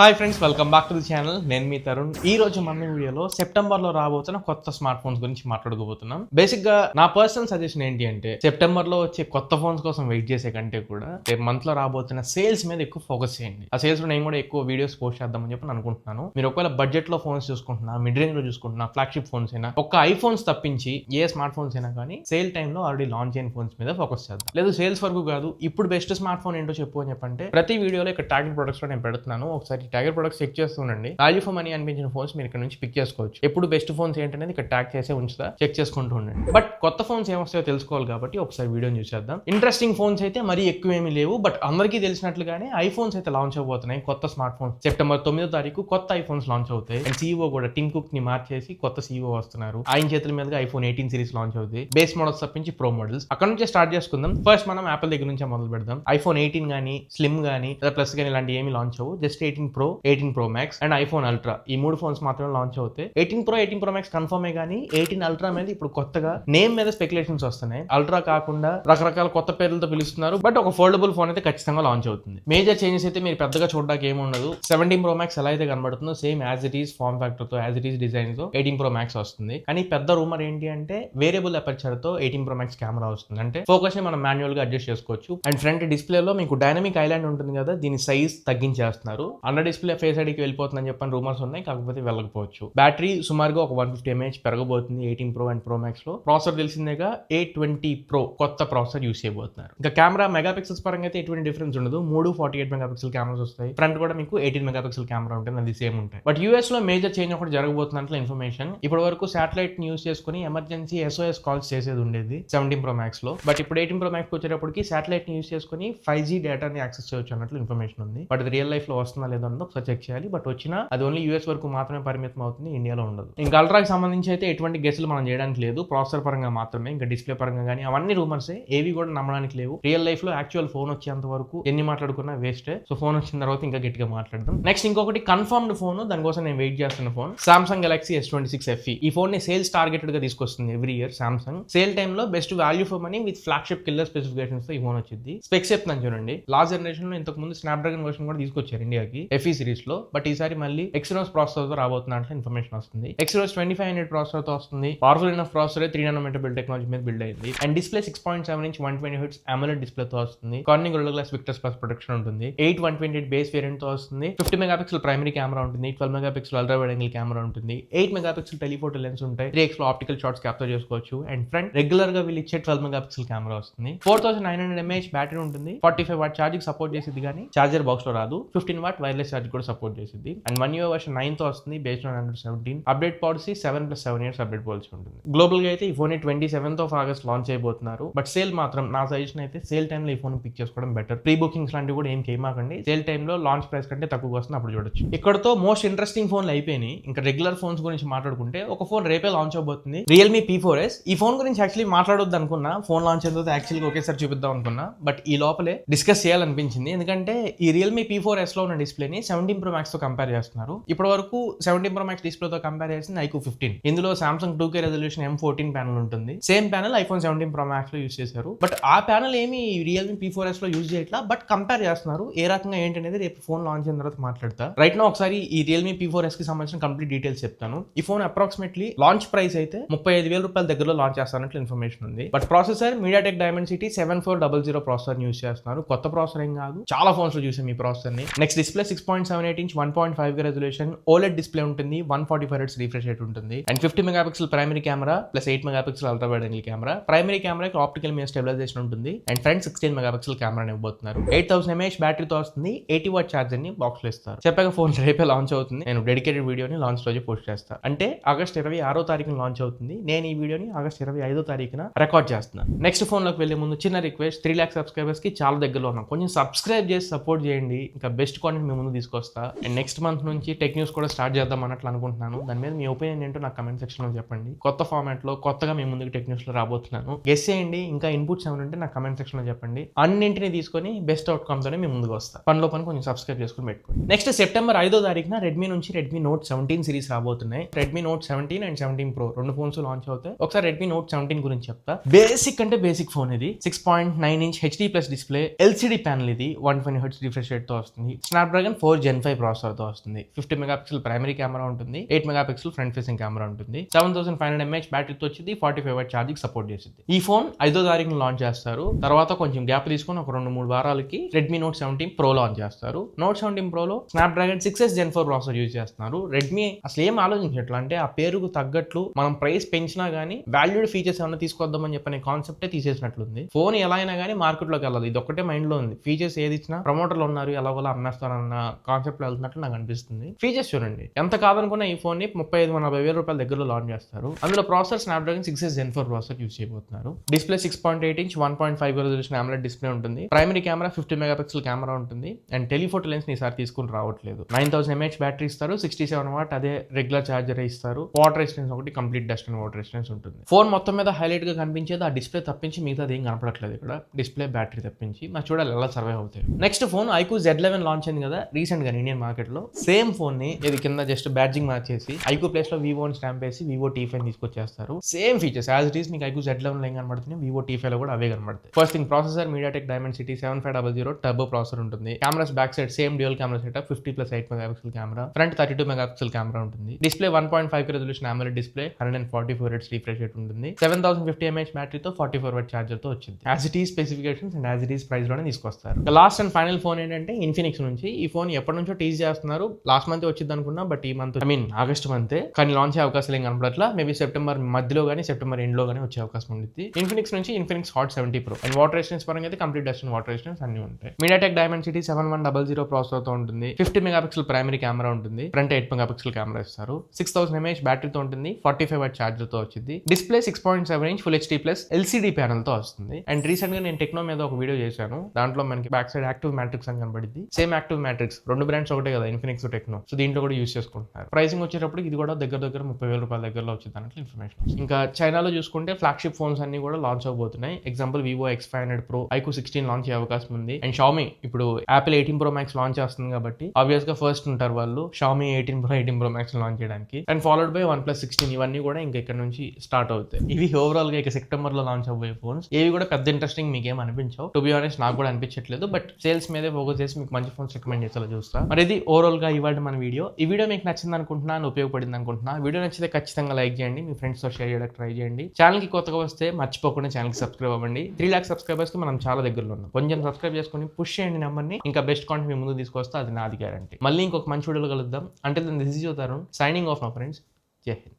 Hi friends, welcome back to the channel. నేను మీ తరుణ్. ఈ రోజు మన వీడియోలో సెప్టెంబర్ లో రాబోతున్న కొత్త స్మార్ట్ ఫోన్స్ గురించి మాట్లాడుకోబోతున్నాం. బేసిక్ గా నా పర్సనల్ సజెషన్ ఏంటి అంటే, సెప్టెంబర్ లో వచ్చే కొత్త ఫోన్స్ కోసం వెయిట్ చేసే కంటే కూడా రేపు మంత్ లో రాబోతున్న సేల్స్ మీద ఎక్కువ ఫోకస్ చేయండి. ఆ సేల్స్ లో నేను కూడా ఎక్కువ వీడియోస్ పోస్ట్ చేద్దామని చెప్పి అనుకుంటున్నాను. మీరు ఒకవేళ బడ్జెట్ లో ఫోన్స్ చూసుకుంటున్నా, మిడ్ రేంజ్ లో చూసుకుంటున్నా, ఫ్లాగ్షిప్ ఫోన్స్ అయినా, ఒక్క ఐఫోన్స్ తప్పించి ఏ స్మార్ట్ ఫోన్స్ అయినా కానీ సేల్ టైమ్ లో ఆల్రెడీ లాంచ్ అయిన ఫోన్స్ మీద ఫోకస్ చేద్దాం. లేదు సేల్స్ వరకు కాదు, ఇప్పుడు బెస్ట్ స్మార్ట్ ఫోన్ ఏంటో చెప్పు అని చెప్పంటే, ప్రతి వీడియోలో ఇక్కడ టార్గెట్ ప్రొడక్ట్స్ లో నేను పెడుతున్నాను. ఒకసారి టార్గెట్ ప్రొడక్ట్స్ చెక్ చేస్తుండండి. వాల్యూ ఫర్ మనీ అనిపించిన ఫోన్స్ మీరు ఇక్కడ నుంచి పిక్ చేసుకోవచ్చు. ఎప్పుడు బెస్ట్ ఫోన్స్ ఏంటనేది ఇక్కడ ట్యాగ్ చేసే ఉంచుతా, చెక్ చేసుకుంటూ ఉండండి. బట్ కొత్త ఫోన్స్ ఏమొస్తాయో తెలుసుకోవాలి కాబట్టి ఒకసారి వీడియోని చూసేద్దాం. ఇంట్రెస్టింగ్ ఫోన్స్ అయితే మరీ ఎక్కువ ఏమీ లేవు, బట్ అందరికీ తెలిసినట్లుగానే ఐఫోన్స్ అయితే లాంచ్ అవబోతున్నాయి. కొత్త స్మార్ట్ ఫోన్స్ సెప్టెంబర్ 9వ తారీఖు కొత్త ఐఫోన్స్ లాంచ్ అవుతాయి. అండ్ సీఈఓ కూడా టిమ్ కుక్ ని మార్చేసి కొత్త సీఈఓ వస్తున్నారు. ఆయన చేతుల మీదుగా ఐఫోన్ 18 సిరీస్ లాంచ్ అవుతుంది. బేస్ మోడల్స్ తప్పించి ప్రో మోడల్స్. అక్కడ నుంచి స్టార్ట్ చేసుకుందాం. ఫస్ట్ మనం యాపిల్ దగ్గర నుంచి మొదలు పెడదాం. ఐఫోన్ 18 గానీ, స్లిమ్ గానీ, ప్లస్ గానీ ఇలాంటి ఏమి లాంచ్ అవ్వు. Just 18 pro, 18 pro max and iPhone ultra, ఈ మూడు ఫోన్స్ మాత్రమే లాంచ్ అవుతాయి. 18 ప్రో, 18 ప్రో మ్యాక్స్ కన్ఫర్మే కానీ 18 అల్ట్రా మీద ఇప్పుడు కొత్తగా నేమ్ మీద స్పెక్యులేషన్స్ వస్తున్నాయి. అల్ట్రా కాకుండా రకరకాల కొత్త పేర్లతో పిలుస్తున్నారు. బట్ ఒక ఫోల్డబుల్ ఫోన్ అయితే ఖచ్చితంగా లాంచ్ అవుతుంది. మేజర్ చేంజెస్ అయితే మీరు పెద్దగా చూడడానికి ఏమి ఉండదు. 17 ప్రో మ్యాక్స్ ఎలా అయితే కనబడుతుందో same as it is form factor తో, యాజ్ ఇట్ ఈస్ డిజైన్ తో 18 ప్రో మ్యాక్స్ వస్తుంది. కానీ పెద్ద రూమర్ ఏంటి అంటే, వేరియబుల్ అపర్చర్ తో 18 ప్రో మ్యాక్స్ కెమెరా వస్తుంది. అంటే ఫోకస్ ని మనం మాన్యువల్ గా అడ్జస్ట్ చేసుకోవచ్చు. అండ్ ఫ్రంట్ డిస్ప్లే లో మీకు డైనమిక్ ఐలాండ్ ఉంటుంది కదా, దీని సైజ్ తగ్గించేస్తున్నారు. అండర్ డిస్ప్లే ఫేస్ ఐడీకి వెళ్ళిపోతుందని చెప్పని రూమర్స్ ఉన్నాయి, కాకపోతే వెళ్ళకపోవచ్చు. బ్యాటరీ సుమారుగా ఒక 150 mAh పెరగబోతుంది 18 pro and pro max లో. ప్రాసెసర్ తెలిసిందేగా A20 ప్రో కొత్త ప్రాసెసర్ యూస్ చేయబోతున్నారు. ఇంకా కెమెరా మెగాపిక్సెల్స్ పరంగా అయితే ఎటువంటి డిఫరెన్స్ ఉండదు. 48 మెగాపిక్సెల్ కెమెరాస్ వస్తాయి. ఫ్రంట్ కూడా మీకు 18 మెగాపిక్సెల్ కెమెరా ఉంటుంది, అది సేమ్ ఉంటాయి. బట్ యూఎస్ లో మేజర్ చేంజ్ ఒకటి జరగబోతున్నట్లు ఇన్ఫర్మేషన్. ఇప్పటి వరకు శాటిలైట్ ని యూస్ చేసుకుని ఎమర్జెన్సీ SOS కాల్స్ చేసేది ఉండేది 17 ప్రో మ్యాక్స్ లో. బట్ ఇప్పుడు 18 ప్రో మ్యాక్స్ వచ్చేటప్పటికి శాటిలైట్ ని యూస్ చేసుకుని 5G డేటాని యాక్సెస్ చేయొచ్చు అన్నట్లు ఇన్ఫర్మేషన్ ఉంది. బట్ అది రియల్ లైఫ్ లో వస్తుందా లేదో అన్నది ఒకసారి చెక్ చేయాలి. బట్ వచ్చినా అది ఓన్లీ యూఎస్ వరకు మాత్రమే పరిమితం అవుతుంది, ఇండియాలో ఉండదు. ఇంకా అల్ట్రాకి సంబంధించి అయితే ఎటువంటి గెస్లు మనం చేయడానికి లేదు. ప్రాసెసర్ పరంగా మాత్రమే, ఇంకా డిస్ప్లే పరంగా కానీ అవన్నీ రూమర్సే, ఏవి కూడా నమ్మడానికి లేవు. రియల్ లైఫ్ లో యాక్చువల్ ఫోన్ వచ్చేంత వరకు ఎన్ని మాట్లాడుకున్నా వేస్టే. సో ఫోన్ వచ్చిన తర్వాత ఇంకా గట్టిగా మాట్లాడదాం. నెక్స్ట్ ఇంకొకటి కన్ఫర్మ్డ్ ఫోన్, దానికోసం నేను వెయిట్ చేస్తున్న phone Samsung Galaxy S26 FE. ఈ ఫోన్ ని సేల్స్ టార్గెటెడ్ గా తీసుకొస్తుంది every year Samsung. Sale time లో best value for money with flagship killer specifications తో ఈ ఫోన్ వచ్చింది. స్పెక్స్ చెప్తాను చూడండి. లాస్ట్ జనరేషన్ లో ఇంతకు ముందు స్నాప్డ్రాగన్ వర్షన్ కూడా తీసుకొచ్చారు ఇండియాకి FE సిరీస్ లో. బట్ ఈసారి మళ్ళీ ఎక్సినోస్ ప్రాసెసర్ తో రాబోతున్నట్లు ఇన్ఫర్మేషన్ వస్తుంది. ఎక్సినోస్ 2500 ప్రాసెసర్ తో వస్తుంది. Powerful enough processor 3 nanometer build technology మీద బిల్డ్ అయింది. And display 6.7 inch 120 Hz AMOLED display తో వస్తుంది. Corning Gorilla glass Victus plus protection ఉంటుంది. 8/128 బేస్ వేరియంట్ తో వస్తుంది. 50 మెగాపిక్సెల్ ప్రైమరీ కెమెరా ఉంటుంది. 12 megapixel ultra wide angle camera ఉంటుంది. 8 మెగాపిక్సెల్ టెలిఫోటో లెన్స్ ఉంటాయి. 3x లో ఆప్టికల్ షాట్స్ క్యాప్చర్ చేసుకోవచ్చు. అండ్ ఫ్రంట్ రెగ్యులర్ గా వీళ్ళు ఇచ్చే 12 మెగాపిక్సెల్ కెమెరా వస్తుంది. 4900 mAh బ్యాటరీ ఉంటుంది. 45 వాట్ ఛార్జింగ్ సపోర్ట్ చేసింది, కానీ చార్జర్ బాక్స్ లో రాదు. 15 వాట్ వైర్లెస్ ఛార్జ్ కూడా సపోర్ట్ చేసింది. అండ్ 1 UI version 9 తో వస్తుంది. Based on Android 17. Update policy 7+7 years update policy ఉంటుంది. గ్లోబల్ గా అయితే ఈ phone 27th of August launch అయిపోతున్నారు. బట్ సేల్ మాత్రం నా సజెషన్ అయితే సేల్ టైమ్ లో ఈ ఫోన్ పిక్ చేసుకోవడం బెటర్. ప్రీ బుకింగ్స్ లాంటివి కూడా ఏం చేయమాకండి. సేల్ టైమ్ లో లాంచ్ ప్రైస్ కంటే తక్కువ వస్తుంది, అప్పుడు చూడొచ్చు. ఇక్కడతో మోస్ట్ ఇంట్రెస్టింగ్ ఫోన్లు అయిపోయినాయి. ఇంకా రెగ్యులర్ ఫోన్స్ గురించి మాట్లాడుకుంటే ఒక ఫోన్ రేపే లాంచ్ అవబోతుంది, Realme P4s. ఈ ఫోన్ గురించి యాక్చువల్లీ మాట్లాడొద్దు అనుకున్నా, ఫోన్ లాంచ్ అయిన తర్వాత యాక్చువల్గా ఒకేసారి చూపిద్దాం అనుకున్నా. బట్ ఈ లోపలే డిస్కస్ చేయాలనిపించింది. ఎందుకంటే ఈ Realme P4s లో ఉన్న డిస్ప్లేని 17 Pro Max తో కంపేర్ చేస్తున్నారు. ఇప్పటి వరకు 17 Pro Max డిస్ప్లే తో కంపేర్ చేసింది iQOO 15. ఇందులో Samsung 2K resolution M14 panel ఉంటుంది. Same panel iPhone 17 Pro Max లో యూస్ చేశారు. బట్ ఆ ప్యానల్ ఏమి Realme P4s లో యూజ్ చేయట్లా, బట్ కంపేర్ చేస్తున్నారు. ఏ రకంగా ఏంటనేది రేపు ఫోన్ లాంచ్ అయిన తర్వాత మాట్లాడతా. రైట్ నో ఒకసారి ఈ Realme P4s కి సంబంధించిన కంప్లీట్ డీటెయిల్స్ చెప్తాను. ఈ ఫోన్ అప్రాక్సిమేట్లీ లాంచ్ ప్రైస్ అయితే 35,000 రూపాయల దగ్గరలో లాంచ్ చేస్తానట్లు ఇన్ఫర్మేషన్ ఉంది. But processor MediaTek Dimensity 7400 processor use చేస్తున్నారు. కొత్త ప్రాసెసర్ ఏం కాదు, చాలా ఫోన్స్ లో చూసాం ఈ ప్రాసెసర్ ని. Next display 6.78 inch 1.5K resolution OLED display ఉంటుంది. 145 Hz రిఫ్రెష్ రేట్ ఉంటుంది. And 50 megapixel primary camera plus 8 megapixel ultra wide angle camera. Primary కెమెరాకి ఆప్టికల్ మీద స్టెబిలైజేషన్ ఉంటుంది. అండ్ ఫ్రంట్ 16 మెగాపిక్సెల్ కెమెరా ఇవ్వబోతున్నారు. 8000 mAh బ్యాటరీతో వస్తుంది. 80 వాట్ ఛార్జర్ ని box లో ఇస్తారు. చెప్పాక ఫోన్ రేపే లాంచ్ అవుతుంది. నేను డెడికేటెడ్ వీడియోని లాంచ్ రోజు పోస్ట్ చేస్తాను. అంటే ఆగస్ట్ 26వ తారీఖున లాంచ్ అవుతుంది. నేను ఈ వీడియోని ఆగస్ట్ 25వ తారీఖున రికార్డ్ చేస్తున్నాను. నెక్స్ట్ ఫోన్ లోకి వెళ్లే ముందు చిన్న రిక్వెస్ట్, 3 lakhs సబ్స్క్రైబర్స్ కి చాలా దగ్గరలో ఉన్నాం. కొంచెం సబ్స్క్రైబ్ చేసి సపోర్ట్ చేయండి. ఇంకా బెస్ట్ కాంటెంట్ మీ ముందు తీసుకొస్తా. అండ్ నెక్స్ట్ మంత్ నుంచి టెక్ న్యూస్ కూడా స్టార్ట్ చేద్దాం అన్నట్లు అనుకుంటున్నాను. దాని మీద మీ ఒపీనియన్ ఏంటో నాకు కమెంట్ సెక్షన్ లో చెప్పండి. కొత్త ఫార్మాట్ లో కొత్తగా మీ ముందుకు టెక్ న్యూస్ లో రాబోతున్నాను. గెస్ చేయండి. ఇంకా ఇన్పుట్స్ ఏమైనా ఉంటే నాకు కమెంట్ సెక్షన్ లో చెప్పండి. అన్నింటినీ తీసుకొని బెస్ట్ అవుట్కమ్ తోనే మీ ముందుకు వస్తా. పనిలో పని కొంచెం సబ్స్క్రైబ్ చేసుకుని పెట్టుకోండి. నెక్స్ట్ సెప్టెంబర్ 5వ తారీఖున రెడ్మీ నుంచి రెడ్మీ నోట్ 17 సిరీస్ రాబోతున్నాయి. రెడ్మీ నోట్ 17 అండ్ 17 Pro రెండు ఫోన్స్ లాంచ్ అవుతాయి. ఒకసారి రెడ్మీ నోట్ 17 గురించి చెప్తా. బేసిక్ అంటే బేసిక్ ఫోన్ ఇది. 6.9 inch HD+ display, LCD panel ఇది. 120 Hz రిఫ్రెష్ రేట్ తో వస్తుంది. స్నాప్డ్రాగన్ 4 Gen 5 ప్రాసెసర్ తో వస్తుంది. 50 మెగాపిక్సెల్ ప్రైమరీ కెమెరా ఉంటుంది, 8 మెగాపిక్సెల్ ఫ్రంట్ ఫేసింగ్ కెమెరా ఉంటుంది, 7500 mAh బ్యాటరీతో వచ్చింది, 45 వాట్ ఛార్జింగ్ సపోర్ట్ చేసింది. ఈ ఫోన్ 5వ తారీఖున లాంచ్ చేస్తారు. తర్వాత కొంచెం గ్యాప్ తీసుకొని ఒక 2-3 వారాలకి Redmi Note 17 Pro లాంచ్ చేస్తారు. Note 17 Pro లో Snapdragon 6s Gen 4 processor use చేస్తున్నారు. Redmi అసలు ఏం ఆలోచించట్లా, అంటే ఆ పేరుకు తగ్గట్లు మనం ప్రైస్ పెంచినా గానీ వాల్యూడ్ ఫీచర్స్ ఏమైనా తీసుకొద్దామని చెప్పనే కాన్సెప్టే తీసేసినట్లుంది. ఫోన్ ఎలా అయినా కానీ మార్కెట్ లోకి వెళ్ళాలి, ఇది ఒక్కటే మైండ్ లో ఉంది. ఫీచర్స్ ఏది ఇచ్చినా ప్రమోటర్లు ఉన్నారు, ఎలాగోలా అమ్మేస్తారన్న కాన్సెప్ట్ లో వెళ్తున్నట్లు నాకు అనిపిస్తుంది. ఫీచర్స్ చూడండి, ఎంత కాదనుకున్న ఈ ఫోన్ ని 35-40 వేల రూపాయల దగ్గరలో లాంచ్ చేస్తారు. అందులో processor Snapdragon 6s Gen 4 processor use చేయబోతున్నారు. Display 6.8 inch 1.5 resolution AMOLED display ఉంటుంది. ప్రైమరీ కెమెరా 50 మెగాపిక్సెల్ కెమెరా ఉంటుంది. అండ్ టెలిఫోటో లెన్స్ ఈసారి తీసుకుని రావట్లేదు. 9000 mAh బ్యాటరీ ఇస్తారు, 67 వాట్ అదే రెగ్యులర్ చార్జర్ ఇస్తారు. వాటర్ రెసిస్టెన్స్ ఒకటి complete dust and water resistance ఉంటుంది. ఫోన్ మొత్తం మీద హైలైట్ గా కనిపించేది ఆ డిస్ప్లే తప్పించి మిగతాది ఏం కనపడట్లేదు. ఇక్కడ డిస్ప్లే బ్యాటరీ తప్పించి నాకు చూడాలి ఎలా సర్వైవ్ అవుతాయి. Next phone iQOO Z11 launch అయింది కదా రీసెంట్ గా ఇండియన్ మార్కెట్ లో. సేమ్ ఫోన్ ని ఇది కింద జస్ట్ బ్యాడ్జింగ్ మార్చేసి iQOO ప్లేస్ లో Vivo అని స్టాంప్ వేసి Vivo T5 తీసుకొచ్చేస్తారు. Same features as it is మీకు iQOO Z11 లో ఏం కనబడుతుంది, Vivo T5 లో కూడా అవే కనబడతాయి. First thing processor MediaTek Dimensity 7500 turbo processor ఉంటుంది. Cameras back side same dual camera setup 50+8 megapixel camera, front 32 megapixel camera ఉంటుంది. Display 1.5 resolution AMOLED display, 144 Hz refresh rate ఉంటుంది. 7050 mAh బ్యాటరీతో 44 వాట్ చార్జర్ తో వచ్చింది. As it is specifications and as it is price లోనే తీసుకొస్తారు. Last and final phone ఏంటంటే Infinix నుంచి. ఈ ఫోన్ ఎప్పటి నుంచో టీజ్ చేస్తున్నారు, లాస్ట్ మంత్ వచ్చింది అనుకున్నా, బట్ ఈ మంత్ ఆగస్ట్ మంతే, కానీ లాంచ్ అయ్యే అవకాశాలు ఏం కనపడట్లా. మేబీ సెప్టెంబర్ మధ్యలో కానీ సెప్టెంబర్ ఎండ్ లో కానీ వచ్చే అవకాశం ఉంది. ఇన్ఫినిక్స్ నుంచి Infinix Hot 70 Pro and water resistance పరంగా అయితే complete dust and water resistance అన్ని ఉంటాయి. MediaTek Dimensity 7100 ప్రాసెసర్ తో ఉంటుంది. 50 మెగాపిక్సెల్ ప్రైమరీ కెమెరా ఉంటుంది, ఫ్రంట్ 8 మెగాపిక్సెల్ కెమెరా ఇస్తారు. 6000 mAh బ్యాటరీతో ఉంటుంది, 45 వాట్ చార్జర్ తో వచ్చింది. Display 6.7 inch full HD plus LCD panel తో వస్తుంది. అండ్ రీసెంట్ గా నేను టెక్నో మీద ఒక వీడియో చేశాను, దాంట్లో మనకి బ్యాక్ సైడ్ యాక్టివ్ మ్యాట్రిక్స్ అని కనబడింది. సేమ్ యాక్టివ్ మ్యాట్రిక్స్ రెండు బ్రాండ్స్ ఒకటే కదా, ఇన్ఫినిక్స్ టెక్నో, సో దీంట్లో కూడా యూస్ చేసుకుంటున్నారు. ప్రైసింగ్ వచ్చేటప్పుడు ఇది కూడా దగ్గర 30,000 రూపాయల దగ్గరలో వచ్చింది అన్నట్లు ఇన్ఫర్మేషన్. ఇంకా చైనాలో చూసుకుంటే ఫ్లాగ్షిప్ ఫోన్స్ అన్ని కూడా లాంచ్ అవబోతున్నాయి. Example Vivo X500 Pro, iQOO 16 launch అయ్యే అవకాశం ఉంది. అండ్ Xiaomi ఇప్పుడు Apple 18 Pro Max లాంచ్ చేస్తుంది కాబట్టి ఆబ్వియస్ గా ఫస్ట్ ఉంటారు వాళ్ళు Xiaomi 18 Pro Max లాంచ్ చేయడానికి. అండ్ ఫాలోడ్ బై OnePlus 16, ఇవన్నీ కూడా ఇంకా ఇక్కడ నుంచి స్టార్ట్ అవుతాయి. ఇవి ఓవరాల్ గా ఇక సెప్టెంబర్ లో లాంచ్ అవబోయే ఫోన్స్. ఏవి కూడా పెద్ద ఇంట్రెస్టింగ్ మీకు ఏం అనిపించవు, టు బి ఆనెస్ట్ నాకు కూడా అనిపించట్లేదు. బట్ సేల్స్ మీదే ఫోకస్ చేసి మీకు మంచి ఫోన్స్ రికమెండ్ చేసేలా చూస్తా. మరి ఇది ఓవరాల్ గా ఇవాళ మన వీడియో. ఈ వీడియో మీకు నచ్చింది అనుకుంటున్నాను, ఉపయోగపడింది అనుకుంటున్నా. వీడియో నచ్చితే ఖచ్చితంగా లైక్ చేయండి, మీ ఫ్రెండ్స్ తో షేర్ చేయడానికి ట్రై చేయండి. ఛానల్ కి కొత్తగా వస్తే మర్చిపోకుండా ఛానల్ కి సబ్స్క్రైబ్ అవ్వండి. 3 lakhs సబ్స్క్రైబర్స్ కి మనం చాలా దగ్గరలో ఉన్నాం. కొంచెం సబ్స్క్రైబ్ చేసుకొని పుష్ చేయండి నెంబర్ని. ఇంకా బెస్ట్ కాంటెంట్ మీ ముందు తీసుకొస్తే అది నాది గ్యారంటీ. మళ్ళీ ఇంకొక మంచి వీడియోలో కలుద్దాం. అంటే this is your Tarun signing off my friends. జై హింద్.